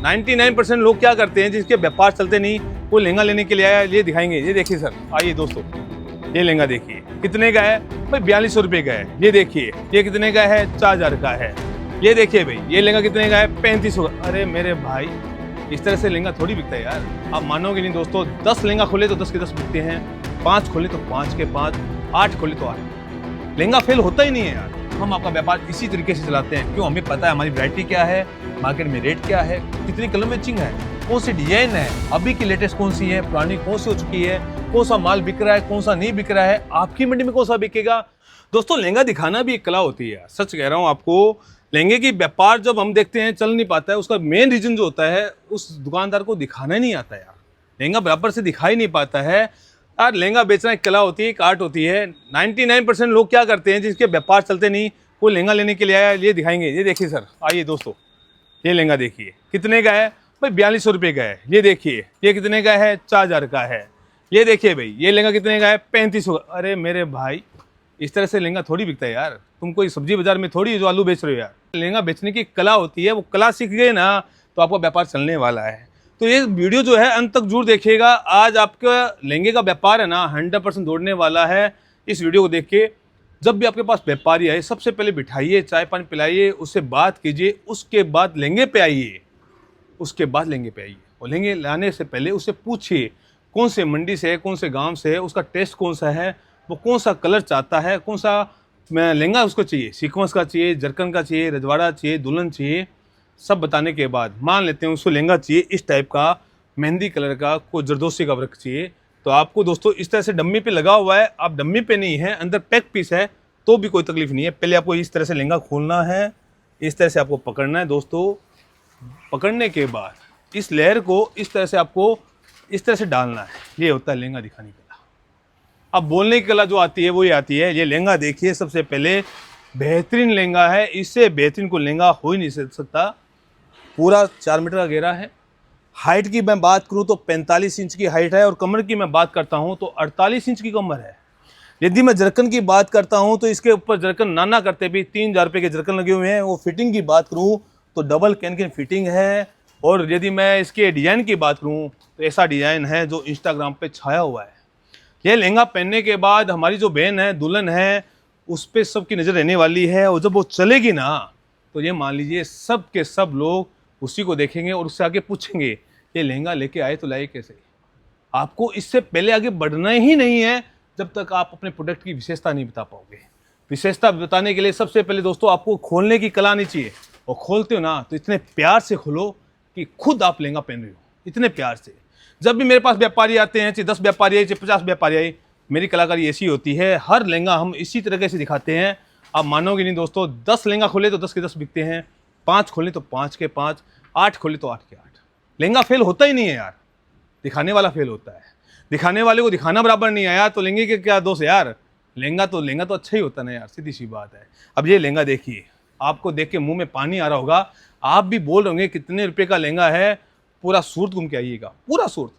99% लोग क्या करते हैं, जिसके व्यापार चलते नहीं, वो लहंगा लेने के लिए आया, ये दिखाएंगे। ये देखिए सर, आइए दोस्तों, ये लहंगा देखिए कितने का है भाई, 4200 रुपये का है। ये देखिए ये कितने का है, 4000 का है। ये देखिए भाई, ये लहंगा कितने का है, 3500 का। अरे मेरे भाई, इस तरह से लहंगा थोड़ी बिकता है यार। आप मानोगे नहीं दोस्तों, 10 लहंगा खोले तो 10 के 10 बिकते हैं, 5 खोले तो 5 के 5, 8 खोले तो 8। लहंगा फेल होता ही नहीं है यार। हम आपका व्यापार इसी तरीके से चलाते हैं, क्यों? हमें पता है हमारी वैरायटी क्या है, मार्केट में रेट क्या है, कितनी कलर मैचिंग है, कौन सी डिजाइन है, अभी की लेटेस्ट कौन सी है, पुरानी कौन सी हो चुकी है, कौन सा माल बिक रहा है, कौन सा नहीं बिक रहा है, आपकी मंडी में कौन सा बिकेगा। दोस्तों, लहंगा दिखाना भी एक कला होती है, सच कह रहा हूँ आपको। लहंगे की व्यापार जब हम देखते हैं चल नहीं पाता है, उसका मेन रीजन जो होता है, उस दुकानदार को दिखाना ही नहीं आता यार। लहंगा बराबर से दिखाई नहीं पाता है यार। लहंगा बेचना एक कला होती है, एक आर्ट होती है। 99% लोग क्या करते हैं, जिसके व्यापार चलते नहीं, वो लहंगा लेने के लिए आया, ये दिखाएंगे। ये देखिए सर, आइए दोस्तों, ये लहंगा देखिए कितने का है भाई, 4200 रुपये का है। ये देखिए ये कितने का है, 4000 का है। ये देखिए भाई, ये लहंगा कितने का है, 3500 का। अरे मेरे भाई, इस तरह से लहंगा थोड़ी बिकता है यार। तुम कोई सब्जी बाजार में थोड़ी जो आलू बेच रहे हो यार। लहंगा बेचने की कला होती है, वो कला सीख गए ना तो आपका व्यापार चलने वाला है। तो ये वीडियो जो है अंत तक जरूर देखिएगा। आज आपका लहंगे का व्यापार है ना 100% दौड़ने वाला है। इस वीडियो को देख के जब भी आपके पास व्यापारी आए, सबसे पहले बिठाइए, चाय पानी पिलाइए, उससे बात कीजिए, उसके बाद लहंगे पे आइए। उसके बाद लहंगे पे आइए, और लहंगे लाने से पहले उससे पूछिए कौन से मंडी से है, कौन से गांव से है, उसका टेस्ट कौन सा है, वो कौन सा कलर चाहता है, कौन सा लहंगा उसको चाहिए, सीक्वेंस का चाहिए, जरकन का चाहिए, रजवाड़ा चाहिए, दुल्हन चाहिए। सब बताने के बाद मान लेते हैं उसको लहंगा चाहिए इस टाइप का, मेहंदी कलर का, कोई जरदोसी का वर्क चाहिए, तो आपको दोस्तों इस तरह से डम्मी पे लगा हुआ है, आप डम्मी पे नहीं है, अंदर पैक पीस है, तो भी कोई तकलीफ नहीं है। पहले आपको इस तरह से लहंगा खोलना है, इस तरह से आपको पकड़ना है दोस्तों। पकड़ने के बाद इस लेयर को इस तरह से आपको इस तरह से डालना है। ये होता है लहंगा दिखाने की कला। अब बोलने की कला जो आती है वो ये आती है। ये लहंगा देखिए, सबसे पहले बेहतरीन लहंगा है, इससे बेहतरीन को लहंगा हो ही नहीं सकता। पूरा 4 मीटर का घेरा है। हाइट की मैं बात करूं तो 45 इंच की हाइट है, और कमर की मैं बात करता हूं तो 48 इंच की कमर है। यदि मैं जरकन की बात करता हूं तो इसके ऊपर जरकन नाना करते भी 3000 रुपये के जरकन लगे हुए हैं। वो फिटिंग की बात करूं तो डबल कैन फिटिंग है। और यदि मैं इसके डिज़ाइन की बात करूं तो ऐसा डिज़ाइन है जो इंस्टाग्राम पे छाया हुआ है। यह लहंगा पहनने के बाद हमारी जो बहन है, दुल्हन है, उस पर सबकी नज़र रहने वाली है, और जब वो चलेगी ना तो ये मान लीजिए सब के सब लोग उसी को देखेंगे और उससे आगे पूछेंगे ये लहंगा लेके आए तो लाए कैसे। आपको इससे पहले आगे बढ़ना ही नहीं है जब तक आप अपने प्रोडक्ट की विशेषता नहीं बता पाओगे। विशेषता बताने के लिए सबसे पहले दोस्तों आपको खोलने की कला आनी चाहिए, और खोलते हो ना तो इतने प्यार से खोलो कि खुद आप लहंगा पहन रहे हो, इतने प्यार से। जब भी मेरे पास व्यापारी आते हैं, चाहे 10 व्यापारी आए, चाहे 50 व्यापारी आए, मेरी कलाकारी ऐसी होती है। हर लहंगा हम इसी तरीके से दिखाते हैं। आप मानोगे नहीं दोस्तों, 10 लहंगा खोले तो 10 के 10 बिकते हैं, 5 खोले तो 5 के 5, 8 खोले तो 8 के 8। लहंगा फेल होता ही नहीं है यार, दिखाने वाला फेल होता है। दिखाने वाले को दिखाना बराबर नहीं आया तो लहंगे के क्या दोस्त यार। लहंगा तो अच्छा ही होता ना यार, सीधी सी बात है। अब ये लहंगा देखिए, आपको देख के मुंह में पानी आ रहा होगा, आप भी बोल रहे होंगे कितने रुपए का लहंगा है। पूरा सूरत घूम के आइएगा, पूरा सूरत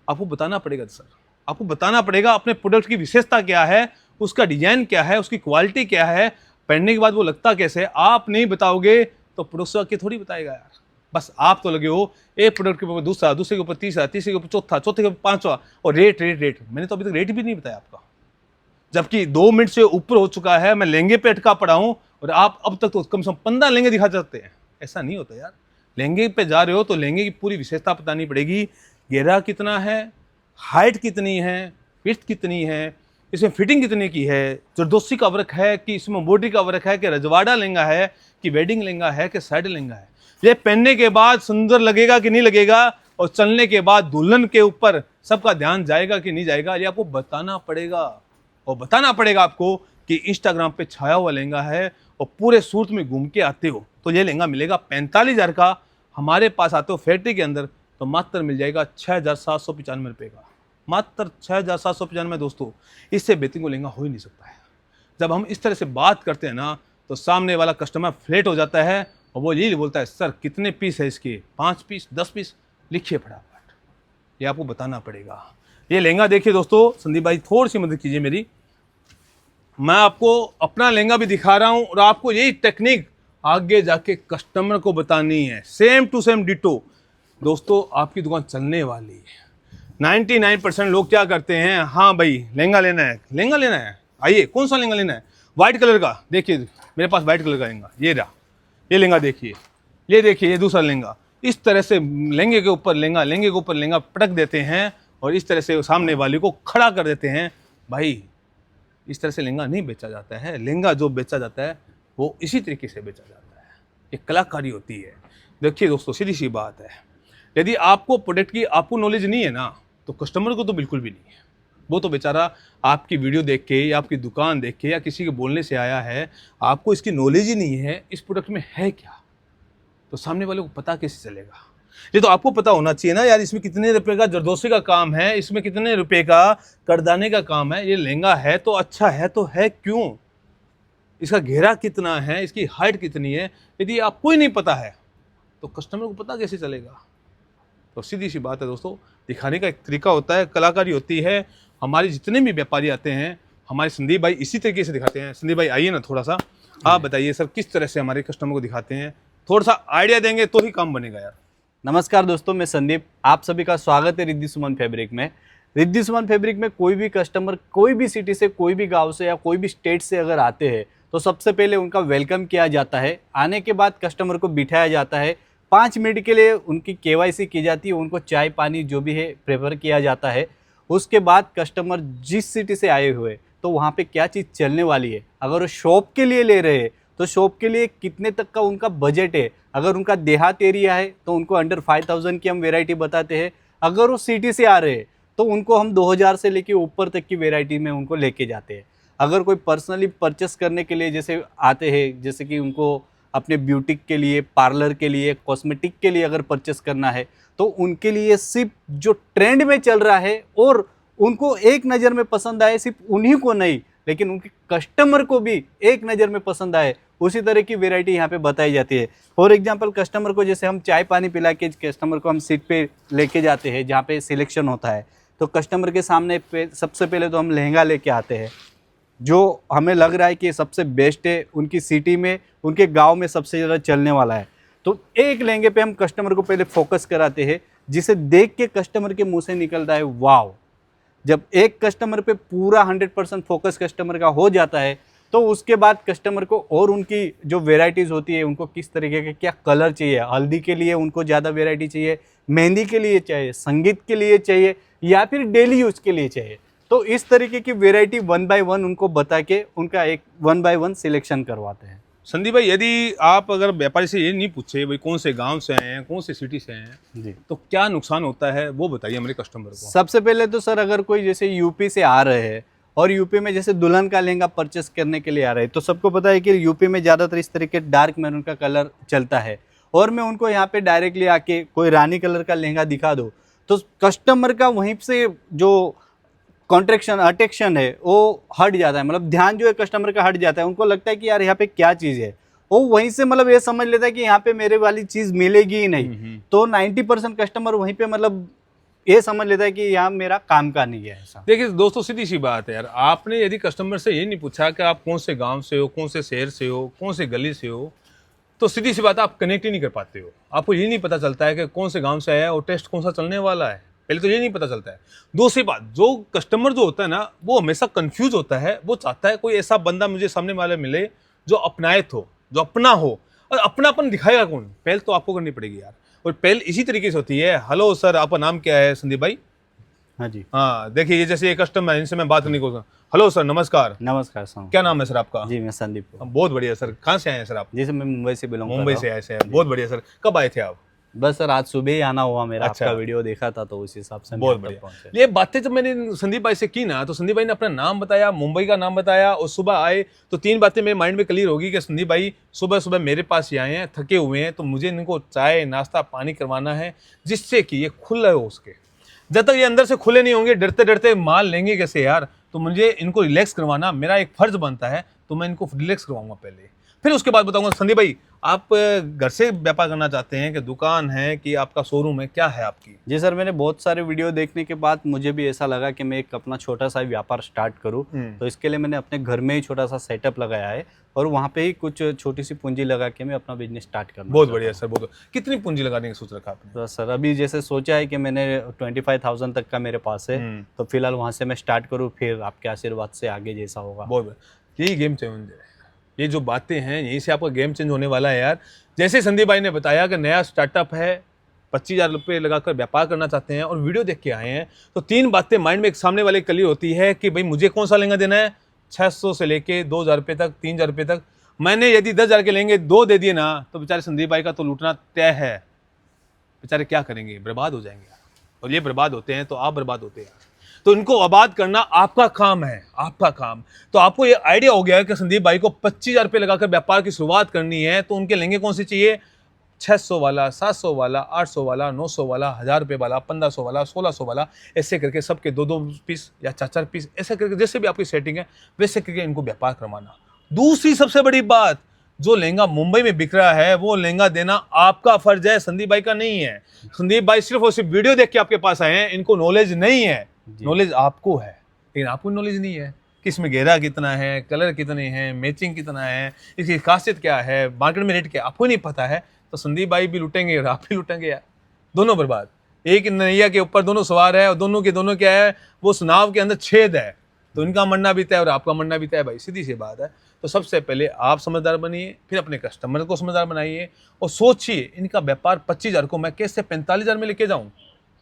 आपको बताना पड़ेगा सर। आपको बताना पड़ेगा अपने प्रोडक्ट की विशेषता क्या है, उसका डिजाइन क्या है, उसकी क्वालिटी क्या है, पहनने के बाद वो लगता कैसे। आप नहीं बताओगे तो प्रोडक्ट के थोड़ी बताएगा यार। बस आप तो लगे हो एक प्रोडक्ट के ऊपर दूसरा, दूसरे के ऊपर तीसरा, तीसरे के ऊपर चौथा, चौथे के ऊपर पांचवा, और रेट रेट रेट। मैंने तो अभी तक रेट भी नहीं बताया आपका, जबकि 2 मिनट से ऊपर हो चुका है। मैं लहंगे पे अटका पड़ा हूं और आप अब तक तो कम से कम 15 लहंगे दिखा सकते हैं। ऐसा नहीं होता यार। लहंगे पे जा रहे हो तो लहंगे की पूरी विशेषता बतानी पड़ेगी। घेरा कितना है, हाइट कितनी है, विड्थ कितनी है, इसमें फिटिंग कितने की है, जरदोसी का वर्क है कि इसमें बॉडी का वर्क है, कि रजवाड़ा लहंगा है, कि वेडिंग लहंगा है, कि साइड लहंगा है। ये पहनने के बाद सुंदर लगेगा कि नहीं लगेगा, और चलने के बाद दुल्हन के ऊपर सबका ध्यान जाएगा कि नहीं जाएगा, ये आपको बताना पड़ेगा। और बताना पड़ेगा आपको कि इंस्टाग्राम पे छाया हुआ लहंगा है और पूरे सूरत में घूम के आते हो तो ये लहंगा मिलेगा 45,000 का। हमारे पास आते हो फैक्ट्री के अंदर तो मात्र मिल जाएगा 6,795 रुपये का, मात्र 6,795 दोस्तों। इससे बेहतरीन को लहंगा हो ही नहीं सकता है। जब हम इस तरह से बात करते हैं ना तो सामने वाला कस्टमर फ्लेट हो जाता है, और वो यही बोलता है सर कितने पीस है इसके, 5 पीस 10 पीस लिखिए फटाफट। ये आपको बताना पड़ेगा। ये लहंगा देखिए दोस्तों, संदीप भाई थोड़ी सी मदद कीजिए मेरी। मैं आपको अपना लहंगा भी दिखा रहा हूं, और आपको यही टेक्निक आगे जाके कस्टमर को बतानी है, सेम टू सेम डिटो। दोस्तों आपकी दुकान चलने वाली है। 99% लोग क्या करते हैं, हाँ भाई लहंगा लेना है, लहंगा लेना है, आइए कौन सा लहंगा लेना है, वाइट कलर का, देखिए मेरे पास वाइट कलर का लहंगा, ये रहा, ये लहंगा देखिए, ये देखिए, ये दूसरा लहंगा। इस तरह से लहंगे के ऊपर लहंगा, लहंगे के ऊपर लहंगा पटक देते हैं और इस तरह से सामने वाले को खड़ा कर देते हैं। भाई इस तरह से लहंगा नहीं बेचा जाता है। लहंगा जो बेचा जाता है वो इसी तरीके से बेचा जाता है, ये कलाकारी होती है। देखिए दोस्तों, सीधी सी बात है, यदि आपको प्रोडक्ट की आपको नॉलेज नहीं है ना, तो कस्टमर को तो बिल्कुल भी नहीं है। वो तो बेचारा आपकी वीडियो देख के या आपकी दुकान देख के या किसी के बोलने से आया है, आपको इसकी नॉलेज ही नहीं है इस प्रोडक्ट में है क्या, तो सामने वाले को पता कैसे चलेगा। ये तो आपको पता होना चाहिए ना यार, इसमें कितने रुपए का जरदोशी का काम है, इसमें कितने रुपए का करदाने का काम है। ये लहंगा है तो अच्छा है तो है क्यों, इसका घेरा कितना है, इसकी हाइट कितनी है, यदि आपको ही नहीं पता है तो कस्टमर को पता कैसे चलेगा। तो सीधी सी बात है दोस्तों, दिखाने का एक तरीका होता है, कलाकारी होती है। हमारे जितने भी व्यापारी आते हैं, हमारे संदीप भाई इसी तरीके से दिखाते हैं। संदीप भाई आइए ना, थोड़ा सा आप बताइए सर, किस तरह से हमारे कस्टमर को दिखाते हैं, थोड़ा सा आइडिया देंगे तो ही काम बनेगा यार। नमस्कार दोस्तों, मैं संदीप, आप सभी का स्वागत है रिद्धि सुमन फैब्रिक में। रिद्धि सुमन फैब्रिक में कोई भी कस्टमर कोई भी सिटी से, कोई भी गांव से या कोई भी स्टेट से अगर आते हैं तो सबसे पहले उनका वेलकम किया जाता है। आने के बाद कस्टमर को बिठाया जाता है, 5 मिनट के लिए उनकी KYC की जाती है, उनको चाय पानी जो भी है प्रेफर किया जाता है। उसके बाद कस्टमर जिस सिटी से आए हुए तो वहाँ पे क्या चीज़ चलने वाली है, अगर वो शॉप के लिए ले रहे हैं तो शॉप के लिए कितने तक का उनका बजट है। अगर उनका देहात एरिया है तो उनको अंडर 5000 की हम वेराइटी बताते हैं। अगर वो सिटी से आ रहे हैं तो उनको हम 2000 से लेके ऊपर तक की वेराइटी में उनको लेके जाते हैं। अगर कोई पर्सनली परचेस करने के लिए जैसे आते हैं, जैसे कि उनको अपने ब्यूटी के लिए, पार्लर के लिए, कॉस्मेटिक के लिए अगर परचेस करना है तो उनके लिए सिर्फ जो ट्रेंड में चल रहा है और उनको एक नज़र में पसंद आए, सिर्फ उन्हीं को नहीं लेकिन उनके कस्टमर को भी एक नज़र में पसंद आए, उसी तरह की वैरायटी यहाँ पे बताई जाती है। फॉर एग्जांपल, कस्टमर को जैसे हम चाय पानी पिला के कस्टमर को हम सीट पे लेके जाते हैं जहाँ पे सिलेक्शन होता है, तो कस्टमर के सामने पे सबसे पहले तो हम लहंगा लेके आते हैं जो हमें लग रहा है कि सबसे बेस्ट है, उनकी सिटी में, उनके गाँव में सबसे ज़्यादा चलने वाला है। तो एक लहंगे पे हम कस्टमर को पहले फोकस कराते हैं, जिसे देख के कस्टमर के मुँह से निकलता है वाव। जब एक कस्टमर पे पूरा 100% फोकस कस्टमर का हो जाता है तो उसके बाद कस्टमर को और उनकी जो वेराइटीज़ होती है, उनको किस तरीके के क्या कलर चाहिए, हल्दी के लिए उनको ज़्यादा वेराइटी चाहिए, मेहंदी के लिए चाहिए, संगीत के लिए चाहिए या फिर डेली यूज़ के लिए चाहिए, तो इस तरीके की वेराइटी 1 बाय 1 उनको बता के उनका एक 1 बाय 1 सिलेक्शन करवाते हैं। संदीप भाई, यदि आप अगर व्यापारी से ये नहीं पूछे भाई कौन से गांव से आए हैं, कौन से सिटी से आए हैं जी, तो क्या नुकसान होता है वो बताइए हमारे कस्टमर को। सबसे पहले तो सर, अगर कोई जैसे यूपी से आ रहे हैं और यूपी में जैसे दुल्हन का लहंगा परचेस करने के लिए आ रहे हैं, तो सबको पता है कि यूपी में ज़्यादातर इस तरीके डार्क मैरून का कलर चलता है, और मैं उनको यहाँ पे डायरेक्टली आके कोई रानी कलर का लहंगा दिखा दो तो कस्टमर का वहीं से जो अटेक्शन है वो हट जाता है, मतलब ध्यान जो है कस्टमर का हट जाता है। उनको लगता है कि यार यहाँ पे क्या चीज़ है, वो वहीं से मतलब ये समझ लेता है कि यहाँ पे मेरे वाली चीज़ मिलेगी ही नहीं। तो 90% कस्टमर वहीं पे मतलब ये समझ लेता है कि यहाँ मेरा काम का नहीं है ऐसा। देखिए दोस्तों, सीधी सी बात है यार, आपने यदि कस्टमर से ये नहीं पूछा कि आप कौन से गांव से हो, कौन से शहर से हो, कौन से गली से हो, तो सीधी सी बात, आप कनेक्ट ही नहीं कर पाते हो। आपको ये नहीं पता चलता है कि कौन से गांव से आया है और टेस्ट कौन सा चलने वाला है, पहले तो ये नहीं पता चलता है। दूसरी बात, जो कस्टमर जो होता है ना, वो हमेशा कंफ्यूज होता है, वो चाहता है कोई ऐसा बंदा मुझे सामने वाले मिले जो अपनायत हो, जो अपना हो, और अपनापन दिखाएगा कौन, पहल तो आपको करनी पड़ेगी यार। और पहल इसी तरीके से होती है। हेलो सर, आपका नाम क्या है? संदीप भाई। हाँ जी। हाँ, देखिए ये जैसे ये कस्टमर है, इनसे मैं बात करने को, हेलो सर, नमस्कार। नमस्कार सर, क्या नाम है सर आपका? जी मैं संदीप। बहुत बढ़िया सर, कहाँ से आए हैं सर आप? जी सर, मैं मुंबई से बिलोंग कर रहा हूँ। मुंबई से आए हैं, बहुत बढ़िया सर। कब आए थे आप? बस सर, आज सुबह ही आना हुआ मेरा। अच्छा। आपका वीडियो देखा था तो उस हिसाब से बहुत बढ़िया। ये बातें जब मैंने संदीप भाई से की ना, तो संदीप भाई ने अपना नाम बताया, मुंबई का नाम बताया, और सुबह आए तो 3 बातें मेरे माइंड में क्लियर होगी कि संदीप भाई सुबह सुबह मेरे पास ही आए हैं, थके हुए हैं, तो मुझे इनको चाय नाश्ता पानी करवाना है, जिससे कि ये खुले हो उसके। जब तक ये अंदर से खुले नहीं होंगे, डरते डरते माल लेंगे कैसे यार, तो मुझे इनको रिलैक्स करवाना मेरा एक फर्ज बनता है, तो मैं इनको रिलैक्स करवाऊंगा पहले। फिर उसके बाद बताऊंगा संदीप भाई, आप घर से व्यापार करना चाहते हैं कि दुकान है कि आपका शोरूम है, क्या है आपकी? जी सर, मैंने बहुत सारे वीडियो देखने के बाद मुझे भी ऐसा लगा कि मैं एक अपना छोटा सा व्यापार स्टार्ट करूं। तो इसके लिए मैंने अपने घर में ही छोटा सा सेटअप लगाया है और वहाँ पे ही कुछ छोटी सी पूंजी लगा के मैं अपना बिजनेस स्टार्ट करना बहुत चाहता बढ़िया हूं। सर, बहुत। कितनी पूंजी लगाने की सोच रखा आपने? तो सर अभी जैसे सोचा है कि मैंने 25,000 तक का मेरे पास है, तो फिलहाल वहाँ से मैं स्टार्ट करूँ, फिर आपके आशीर्वाद से आगे जैसा होगा। बहुत बढ़िया, यही गेम चेंजर है। ये जो बातें हैं यहीं से आपका गेम चेंज होने वाला है यार। जैसे संदीप भाई ने बताया कि नया स्टार्टअप है, 25,000 रुपये लगाकर व्यापार करना चाहते हैं और वीडियो देख के आए हैं, तो 3 बातें माइंड में एक सामने वाले क्लियर होती है कि भाई मुझे कौन सा लहंगा देना है, 600 से लेके 2,000 रुपये तक, 3,000 रुपये तक। मैंने यदि 10,000 के लेंगे 2 दे दिए ना, तो बेचारे संदीप भाई का तो लूटना तय है। बेचारे क्या करेंगे, बर्बाद हो जाएंगे। और ये बर्बाद होते हैं तो आप बर्बाद होते हैं। तो इनको आबाद करना आपका काम है, आपका काम। तो आपको ये आइडिया हो गया है कि संदीप भाई को 25,000 रुपये लगाकर व्यापार की शुरुआत करनी है, तो उनके लहंगे कौन से चाहिए? 600 वाला, 700 वाला, 800 वाला, 900 वाला, 1,000 रुपये वाला, 1,500 वाला, 1,600 वाला, ऐसे करके सबके 2-2 पीस या 4-4 पीस, ऐसे करके जैसे भी आपकी सेटिंग है वैसे करके इनको व्यापार करवाना। दूसरी सबसे बड़ी बात, जो लहंगा मुंबई में बिक रहा है वो लहंगा देना आपका फर्ज है, संदीप भाई का नहीं है। संदीप भाई सिर्फ और सिर्फ वीडियो देख के आपके पास आए हैं, इनको नॉलेज नहीं है। नॉलेज आपको है, लेकिन आपको नॉलेज नहीं है कि इसमें घेरा कितना है, कलर कितने हैं, मैचिंग कितना है, इसकी खासियत क्या है, मार्केट में रेट क्या, आपको नहीं पता है। तो संदीप भाई भी लुटेंगे और आप भी लुटेंगे यार, दोनों बर्बाद। एक नैया के ऊपर दोनों सवार है और दोनों के दोनों क्या है, वो नाव के अंदर छेद है, तो इनका मरना भी तय और आपका मरना भी तय भाई, सीधी सी बात है। तो सबसे पहले आप समझदार बनिए, फिर अपने कस्टमर को समझदार बनाइए और सोचिए इनका व्यापार 25,000 को मैं कैसे 45,000 में लेके जाऊं।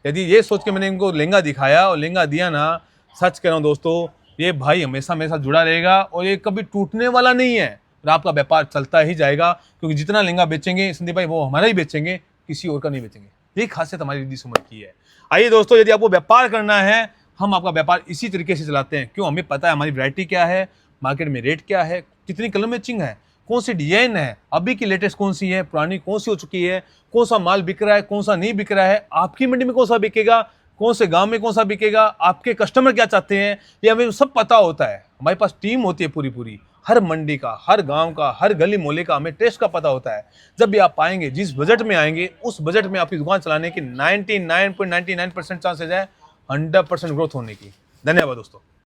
यदि ये सोच के मैंने इनको लहंगा दिखाया और लहंगा दिया ना, सच कह रहा हूं दोस्तों, ये भाई हमेशा मेरे साथ जुड़ा रहेगा और ये कभी टूटने वाला नहीं है और आपका व्यापार चलता ही जाएगा, क्योंकि जितना लहंगा बेचेंगे संदीप भाई वो हमारा ही बेचेंगे, किसी और का नहीं बेचेंगे। यही खासियत हमारी रिद्धि सुमन की है। आइए दोस्तों, यदि आपको व्यापार करना है, हम आपका व्यापार इसी तरीके से चलाते हैं। क्यों? हमें पता है हमारी वैरायटी क्या है, मार्केट में रेट क्या है, कितनी कलर मैचिंग है, कौन सी डिजाइन है, अभी की लेटेस्ट कौन सी है, पुरानी कौन सी हो चुकी है, कौन सा माल बिक रहा है, कौन सा नहीं बिक रहा है, आपकी मंडी में कौन सा बिकेगा, कौन से गांव में कौन सा बिकेगा, आपके कस्टमर क्या चाहते हैं, ये हमें सब पता होता है। हमारे पास टीम होती है पूरी, हर मंडी का, हर गांव का, हर गली मोहल्ले का हमें टेस्ट का पता होता है। जब भी आप आएंगे, जिस बजट में आएंगे, उस बजट में आपकी दुकान चलाने की 99.99% चांसेज है 100% ग्रोथ होने की। धन्यवाद दोस्तों।